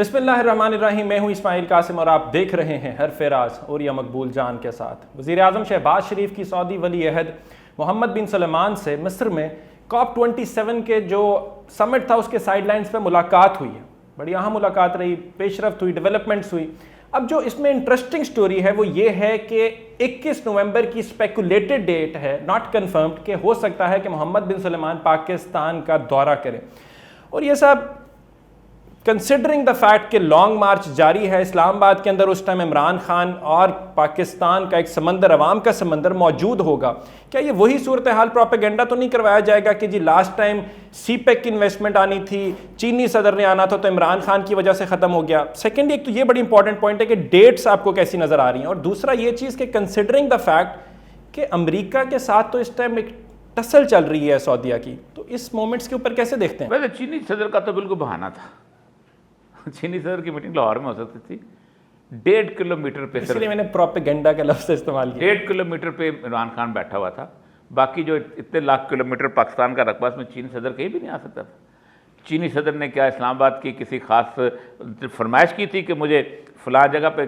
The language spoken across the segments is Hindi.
बिस्मिल्लाहिर्रहमानिर्रहीम। मैं हूं इस्माइल कासिम और आप देख रहे हैं हरफ राज और या मकबूल जान के साथ। वज़ीर-ए-आज़म शहबाज शरीफ की सऊदी वली अहद मोहम्मद बिन सलमान से मिस्र में COP27 के जो समिट था उसके साइडलाइंस पे मुलाकात हुई है। बड़ी अहम मुलाकात रही, पेशरफ्त हुई, डेवलपमेंट्स हुई। अब जो इसमें इंटरेस्टिंग स्टोरी है वो ये है कि 21 नवंबर की स्पेकुलेटेड डेट है, नॉट कन्फर्म्ड, कि हो सकता है कि मोहम्मद बिन सलमान पाकिस्तान का दौरा करें। और ये सब कंसिडरिंग द फैक्ट कि लॉन्ग मार्च जारी है इस्लामाबाद के अंदर, उस टाइम इमरान खान और पाकिस्तान का एक समंदर, अवाम का समंदर मौजूद होगा। क्या ये वही सूरत हाल, प्रोपेगेंडा तो नहीं करवाया जाएगा कि जी लास्ट टाइम CPEC की इन्वेस्टमेंट आनी थी, चीनी सदर ने आना था तो इमरान खान की वजह से ख़त्म हो गया। सेकेंड, एक तो ये बड़ी इंपॉर्टेंट पॉइंट है कि डेट्स आपको कैसी नज़र आ रही हैं, और दूसरा ये चीज़ कि कंसिडरिंग द फैक्ट कि अमरीका के साथ तो इस टाइम एक टसल चल रही है सऊदीया की, तो इस मोमेंट्स के ऊपर कैसे देखते हैं? वैसे चीनी सदर का तो बिल्कुल बहाना था। चीनी सदर की मीटिंग लाहौर में हो सकती थी। 1.5 किलोमीटर पे, इसलिए मैंने प्रोपेगेंडा का लफ्ज़ इस्तेमाल किया। 1.5 किलोमीटर पे इमरान खान बैठा हुआ था। बाकी जो इतने लाख किलोमीटर पाकिस्तान का रकबा, में चीनी सदर कहीं भी नहीं आ सकता था। चीनी सदर ने क्या इस्लामाबाद की किसी खास फरमाइश की थी कि मुझे फ़लाँ जगह पे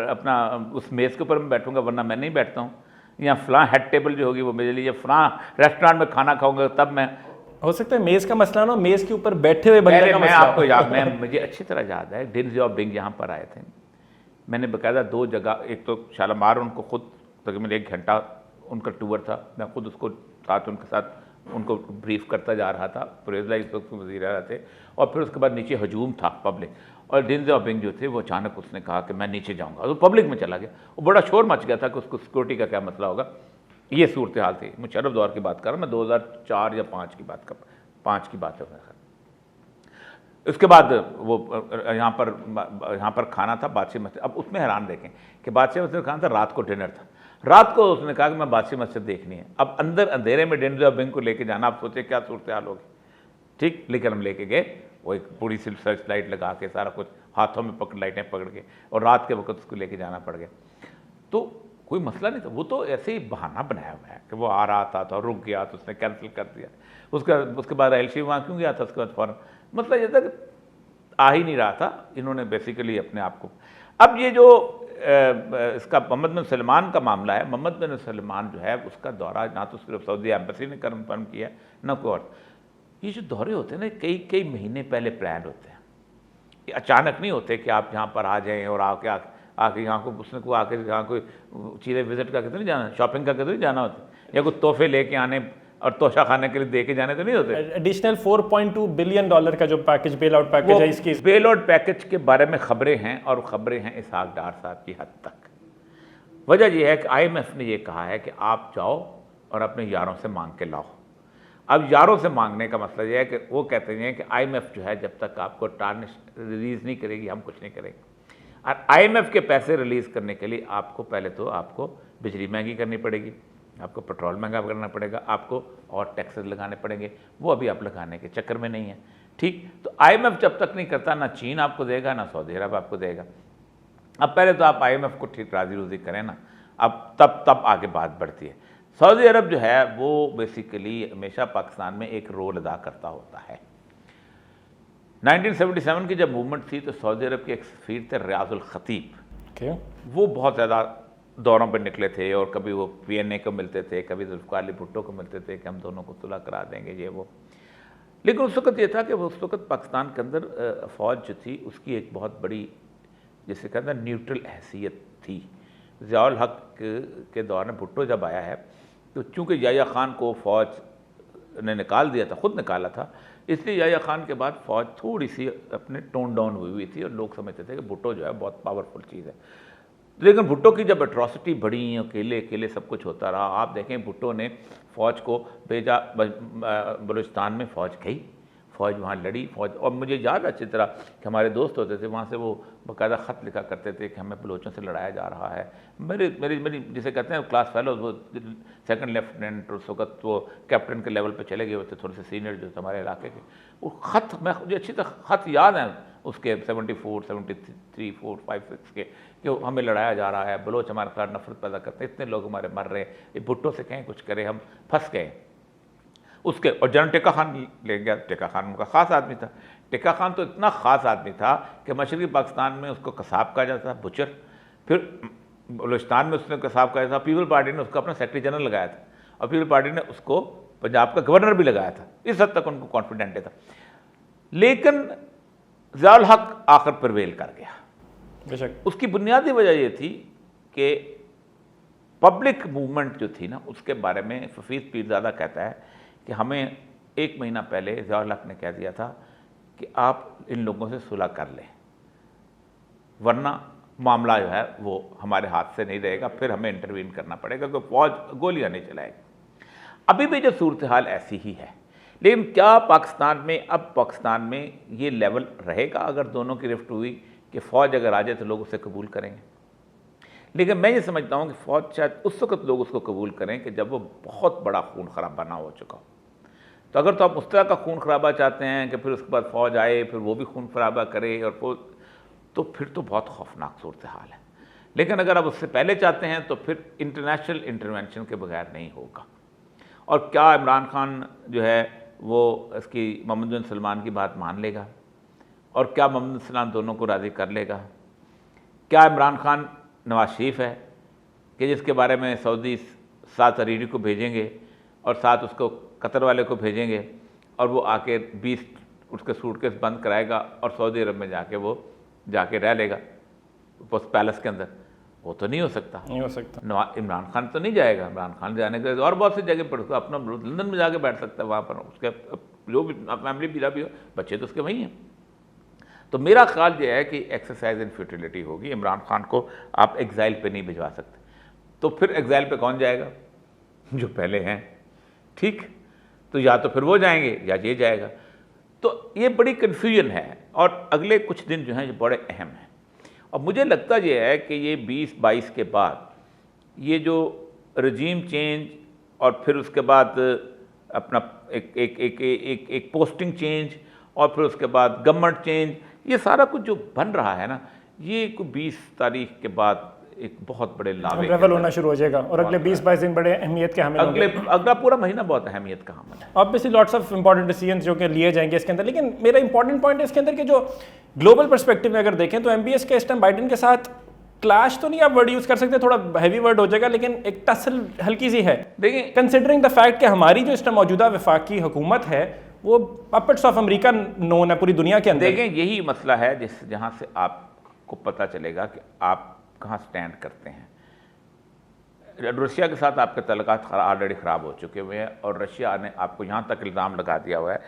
अपना उस मेज़ के ऊपर मैं बैठूंगा, वरना मैं नहीं बैठता हूँ, या फ़लाँ हेड टेबल जो होगी वो मेरे लिए, फ़लाँ रेस्टोरेंट में खाना खाऊंगा तब मैं। हो सकता है मेज़ का मसला ना, मेज़ के ऊपर बैठे हुए बंदे का मैं मसला आपको याद, मुझे अच्छी तरह याद है, डेन ज़ियाओपिंग यहाँ पर आए थे। मैंने बाकायदा 2 जगह, एक तो शालामार, उनको खुद तकरीबन 1 घंटा उनका टूर था, मैं खुद उसको साथ उनके साथ उनको ब्रीफ करता जा रहा था। परेज़ इस वक्त वज़ीर आला थे, और फिर उसके बाद नीचे हजूम था पब्लिक, और डेन ज़ियाओपिंग जो थे वो अचानक उसने कहा कि मैं नीचे जाऊँगा, तो पब्लिक में चला गया। वो बड़ा शोर मच गया था कि उसको सिक्योरिटी का क्या मसला होगा। ये सूरत हाल थी। मुशर्रफ दौर की बात कर रहा हूँ मैं, 2004 या 5 की बात है। उसके बाद वो यहाँ पर खाना था बादशाह मस्जिद। अब उसमें हैरान देखें कि बादशाह मस्जिद खाना था, रात को डिनर था। रात को उसने कहा कि मैं बादशाह मस्जिद देखनी है। अब अंदर अंधेरे में डेन ज़ियाओपिंग को लेके जाना, आप सोचे क्या सूरत हाल होगी। ठीक, लेकिन हम लेके गए, वो एक पूरी सी सर्च लाइट लगा के, सारा कुछ हाथों में लाइटें पकड़ के, और रात के वक्त उसको लेके जाना पड़ गया। तो कोई मसला नहीं था, वो तो ऐसे ही बहाना बनाया हुआ है कि वो आ रहा था तो रुक गया तो उसने कैंसिल कर दिया। उसके बाद एलसी वहाँ क्यों गया था, उसके बाद फ़ौरन, मतलब ये था कि आ ही नहीं रहा था। इन्होंने बेसिकली अपने आप को, अब ये जो इसका मोहम्मद बिन सलमान का मामला है, मोहम्मद बिन सलमान जो है उसका दौरा ना तो सिर्फ सऊदी एम्बेसी ने कन्फर्म किया ना कोई और। ये जो दौरे होते हैं ना, कई महीने पहले प्लान होते हैं, ये अचानक नहीं होते कि आप यहाँ पर आ जाएँ और आके यहाँ को उसने को आके यहाँ कोई चीज़ें विजिट करके तो नहीं जाना, शॉपिंग करके तो नहीं जाना होता, या कुछ तोहफे लेके आने और तोशा खाने के लिए दे के जाने तो नहीं होते। एडिशनल $4.2 बिलियन का जो पैकेज, बेल आउट पैकेज है, इसकी बेल आउट पैकेज के बारे में खबरें हैं, और खबरें हैं इसहाक डार साहब की हद तक। वजह यह है कि IMF ने यह कहा है कि आप जाओ और अपने यारों से मांग के लाओ। अब यारों से मांगने का मसला यह है कि वो कहते हैं कि IMF जो है जब तक आपको टार्निश रिलीज़ नहीं करेगी हम कुछ नहीं करेंगे। और IMF के पैसे रिलीज़ करने के लिए आपको पहले तो आपको बिजली महंगी करनी पड़ेगी, आपको पेट्रोल महंगा करना पड़ेगा, आपको और टैक्सेस लगाने पड़ेंगे, वो अभी आप लगाने के चक्कर में नहीं है। ठीक, तो IMF जब तक नहीं करता, ना चीन आपको देगा ना सऊदी अरब आपको देगा। अब पहले तो आप IMF को ठीक राजी रुजी करें ना, अब तब आगे बात बढ़ती है। सऊदी अरब जो है वो बेसिकली हमेशा पाकिस्तान में एक रोल अदा करता होता है। 1977 की जब मूवमेंट थी तो सऊदी अरब के एक सफीर थे रियाजुल खतीब, वो बहुत ज़्यादा दौरों पर निकले थे, और कभी वो PNA को मिलते थे, कभी जुल्फ़िकार अली भुट्टो को मिलते थे कि हम दोनों को सुलह करा देंगे ये वो। लेकिन उस वक़्त ये था कि उस वक़्त पाकिस्तान के अंदर फ़ौज जो थी उसकी एक बहुत बड़ी, जिसे कहते हैं न्यूट्रल हैसियत थी। ज़ियाउल हक के दौर में भुट्टो जब आया है तो चूँकि याह्या खान को फ़ौज ने निकाल दिया था, खुद निकाला था, इसलिए याह्या खान के बाद फ़ौज थोड़ी सी अपने टोन डाउन हुई थी, और लोग समझते थे कि भुट्टो जो है बहुत पावरफुल चीज़ है। लेकिन भुट्टो की जब एट्रॉसिटी बढ़ी, अकेले सब कुछ होता रहा। आप देखें भुट्टो ने फ़ौज को भेजा, बलूचिस्तान में फ़ौज गई, फ़ौज वहाँ लड़ी, फ़ौज, और मुझे याद अच्छी तरह कि हमारे दोस्त होते थे वहाँ से, वो बाकायदा ख़त लिखा करते थे कि हमें बलोचों से लड़ाया जा रहा है। मेरी जिसे कहते हैं क्लास फेलो, वो 2nd लेफ्टिनेंट, उस वक्त वो कैप्टन के लेवल पे चले गए होते, थोड़े से सीनियर जो हमारे इलाके के, वो ख़त मुझे अच्छी तरह ख़त याद है उसके 74, 73, 4, 5, 6 के, कि हमें लड़ाया जा रहा है, बलोच हमारे खिलाफ नफरत पैदा करते हैं, इतने लोग हमारे मर रहे हैं, ये भुट्टो से कहें कुछ करें, हम फंस गए। उसके, और जनरल टेका खान ले गया। टेका खान उनका ख़ास आदमी था। टेका खान तो इतना ख़ास आदमी था कि मशरक़ी पाकिस्तान में उसको कसाब कहा जाता था, बुचर। फिर बलूचिस्तान में उसने कसाब कहा था। पीपल पार्टी ने उसको अपना सेक्रेटरी जनरल लगाया था, और पीपल पार्टी ने उसको पंजाब का गवर्नर भी लगाया था। इस हद तक उनको कॉन्फिडेंट था। लेकिन ज़ियाउल हक आखिर परवेल कर गया। बेशक उसकी बुनियादी वजह ये थी कि पब्लिक मूवमेंट जो थी ना, उसके बारे में हफीज़ पीरज़ादा कहता है कि हमें 1 महीना पहले ज़ियाउल हक ने कह दिया था कि आप इन लोगों से सुलह कर लें, वरना मामला जो है वो हमारे हाथ से नहीं रहेगा, फिर हमें इंटरवीन करना पड़ेगा, तो फौज गोलियां नहीं चलाएगी। अभी भी जो सूरत हाल ऐसी ही है। लेकिन क्या पाकिस्तान में, अब पाकिस्तान में ये लेवल रहेगा अगर दोनों की रिफ्ट हुई कि फ़ौज अगर आ जाए तो लोग उसे कबूल करेंगे? लेकिन मैं ये समझता हूँ कि फ़ौज शायद उस वक्त लोग उसको कबूल करें कि जब वो बहुत बड़ा खून खराबा ना हो चुका हो। तो अगर तो आप उस तरह का खून खराबा चाहते हैं कि फिर उसके बाद फ़ौज आए, फिर वो भी खून खराबा करे, और तो फिर तो बहुत खौफनाक सूरत हाल है। लेकिन अगर आप उससे पहले चाहते हैं तो फिर इंटरनेशनल इंटरवेंशन के बगैर नहीं होगा। और क्या इमरान खान जो है वो इसकी मोहम्मद बिन सलमान की बात मान लेगा? और क्या मोहम्मद बिन सलमान दोनों को राज़ी कर लेगा? क्या इमरान खान नवाज शरीफ है कि जिसके बारे में सऊदी 7 अरीरी को भेजेंगे और 7 उसको कतर वाले को भेजेंगे, और वो आके 20 उसके सूटकेस बंद कराएगा और सऊदी अरब में जाके रह लेगा उस पैलेस के अंदर? वो तो नहीं हो सकता। नहीं हो सकता। इमरान खान तो नहीं जाएगा। इमरान खान जाने के और बहुत सी जगह पर अपना लंदन में जाके बैठ सकता है, वहाँ पर उसके जो भी फैमिली भी हो, बच्चे तो उसके वहीं हैं। तो मेरा ख्याल ये है कि एक्सरसाइज इन फ्यूटिलिटी होगी। इमरान खान को आप एग्जाइल पे नहीं भिजवा सकते, तो फिर एग्जाइल पे कौन जाएगा? जो पहले हैं, ठीक। तो या तो फिर वो जाएंगे या ये जाएगा। तो ये बड़ी कन्फ्यूजन है, और अगले कुछ दिन जो हैं ये बड़े अहम हैं। और मुझे लगता ये है कि ये 20-22 के बाद ये जो रजीम चेंज, और फिर उसके बाद अपना एक पोस्टिंग चेंज, और फिर उसके बाद गवर्नमेंट चेंज, ये सारा कुछ जो बन रहा है ना, ये 20 तारीख के बाद एक बहुत बड़े लावे ट्रैवल होना शुरू हो जाएगा, और अगले 20-22 दिन बड़े अहमियत के हामिल होंगे। अगला पूरा महीना बहुत अहमियत का हामिल है। Obviously lots of important decisions जो कि लिए जाएंगे इसके अंदर। लेकिन मेरा इंपॉर्टेंट पॉइंट है इसके अंदर कि जो ग्लोबल पर्सपेक्टिव में अगर देखें तो एमबीएस के इस टाइम बाइडेन के साथ क्लैश तो नहीं आप वर्ड यूज कर सकते, थोड़ा हैवी वर्ड हो जाएगा, लेकिन एक टसल हल्की सी है। देखिए, कंसिडरिंग द फैक्ट कि हमारी जो इस टाइम मौजूदा वफाकी हुकूमत है वो पपेट्स ऑफ अमेरिका नोन है पूरी दुनिया के अंदर। देखें, यही मसला है जहाँ से आपको पता चलेगा कि आप कहाँ स्टैंड करते हैं। रशिया के साथ आपके तल्लुकात ऑलरेडी ख़राब हो चुके हुए हैं, और रशिया ने आपको यहाँ तक इल्ज़ाम लगा दिया हुआ है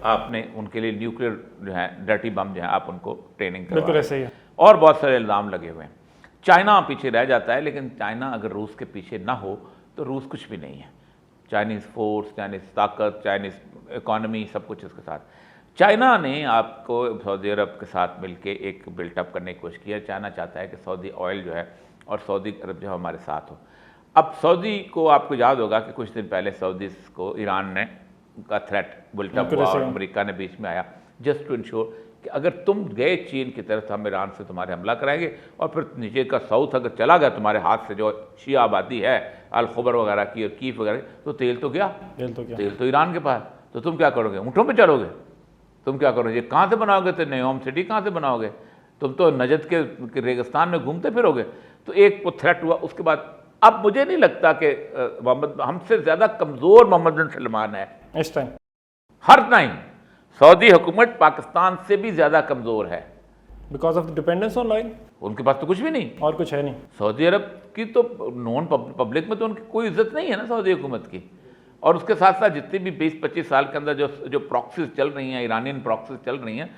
आपने उनके लिए न्यूक्लियर जो है डर्टी बम जो है आप उनको ट्रेनिंग बिल्कुल ऐसे ही है, और बहुत सारे इल्ज़ाम लगे हुए हैं। चाइना पीछे रह जाता है, लेकिन चाइना अगर रूस के पीछे ना हो तो रूस कुछ भी नहीं है। चाइनीज़ फोर्स, चाइनीज़ ताकत, चाइनीज़ इकॉनमी, सब कुछ इसके साथ। चाइना ने आपको सऊदी अरब के साथ मिलके एक बिल्टअप करने की कोशिश की है। चाइना चाहता है कि सऊदी ऑयल जो है और सऊदी अरब जो है हमारे साथ हो। अब सऊदी को आपको याद होगा कि कुछ दिन पहले सऊदी को ईरान ने का थ्रेट बिल्टअप हुआ, और अमेरिका ने बीच में आया जस्ट टू इंश्योर कि अगर तुम गए चीन की तरफ, हम ईरान से तुम्हारे हमला कराएंगे, और फिर नीचे का साउथ अगर चला गया तुम्हारे हाथ से, जो शिया आबादी है अल खबर वगैरह की और कीफ वगैरह, तो तेल तो गया, तेल तो ईरान के पास, तो तुम क्या करोगे? ऊँटों पे चढ़ोगे? तुम क्या करोगे? ये कहाँ से बनाओगे? तो नेओम सिटी कहाँ से बनाओगे? तुम तो नजद के रेगिस्तान में घूमते फिरोगे। तो एक वो थ्रेट हुआ। उसके बाद अब मुझे नहीं लगता कि हमसे ज़्यादा कमज़ोर मोहम्मद बिन सलमान है इस टाइम। हर टाइम सऊदी हुकूमत पाकिस्तान से भी ज़्यादा कमज़ोर है, because of the dependence on oil. उनके पास तो कुछ भी नहीं, और कुछ है नहीं। सऊदी अरब की तो नॉन पब्लिक में तो उनकी कोई इज्जत नहीं है ना सऊदी हुकूमत की। और उसके साथ साथ जितनी भी 20-25 साल के अंदर जो प्रॉक्सीज चल रही हैं, ईरानियन प्रॉक्सीज चल रही हैं,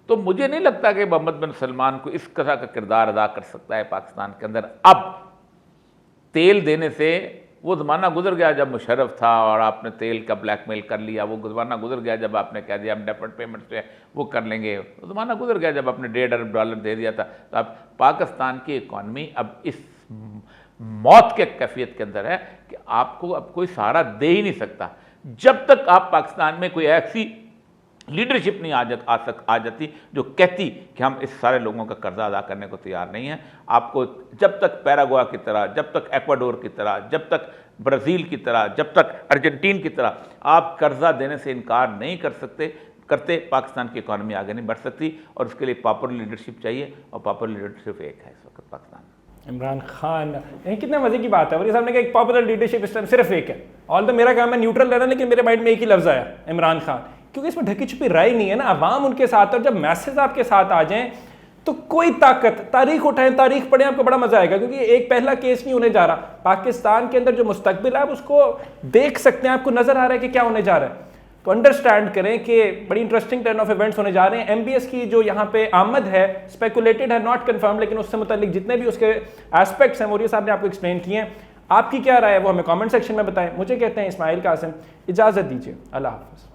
तो मुझे नहीं लगता कि मोहम्मद बिन सलमान को इस तरह का किरदार अदा कर सकता है पाकिस्तान के अंदर। अब तेल देने से वो ज़माना गुजर गया जब मुशर्रफ था और आपने तेल का ब्लैकमेल कर लिया। वो ज़माना गुजर गया जब आपने कह दिया हम डेफर्ड पेमेंट्स जो है वो कर लेंगे। वो ज़माना गुजर गया जब आपने $1.5 अरब दे दिया था। तो अब पाकिस्तान की इकॉनमी अब इस मौत के कैफियत के अंदर है कि आपको अब कोई सहारा दे ही नहीं सकता। जब तक आप पाकिस्तान में कोई ऐसी लीडरशिप नहीं आ जाती जो कहती कि हम इस सारे लोगों का कर्जा अदा करने को तैयार नहीं हैं। आपको जब तक पैराग्वे की तरह, जब तक एक्वाडोर की तरह, जब तक ब्राज़ील की तरह, जब तक अर्जेंटीन की तरह आप कर्जा देने से इनकार नहीं करते पाकिस्तान की इकॉनमी आगे नहीं बढ़ सकती। और उसके लिए पॉपुलर लीडरशिप चाहिए, और पॉपुलर लीडरशिप एक है इस वक्त पाकिस्तान में, इमरान खान। ये कितने मजे की बात है। और ये साहब ने कहा एक पॉपुलर लीडरशिप इस टाइम सिर्फ एक है। ऑल तो मेरा काम है न्यूट्रल रहना, लेकिन मेरे माइंड में एक ही लफ्ज आया, इमरान खान, क्योंकि इसमें ढकी छुपी राय नहीं है ना। अवाम उनके साथ है, और जब मैसेज आपके साथ आ जाएं तो कोई ताकत, तारीख उठाएं, तारीख पढ़ें, आपको बड़ा मजा आएगा। क्योंकि एक पहला केस नहीं होने जा रहा। पाकिस्तान के अंदर जो मुस्तकबिल है आप उसको देख सकते हैं, आपको नजर आ रहा है कि क्या होने जा रहा है। तो अंडरस्टैंड करें कि बड़ी इंटरेस्टिंग टर्न ऑफ इवेंट्स होने जा रहे हैं। एमबीएस की जो यहाँ पे आमद है, स्पेकुलेटेड है, नॉट कंफर्म, लेकिन उससे मुतालिक जितने भी उसके एस्पेक्ट्स हैं मौर्य साहब ने आपको एक्सप्लेन किए हैं। आपकी क्या राय है वो हमें कमेंट सेक्शन में बताएं। मुझे कहते हैं इस्माइल कासिम, इजाजत दीजिए, अल्लाह हाफ़िज़।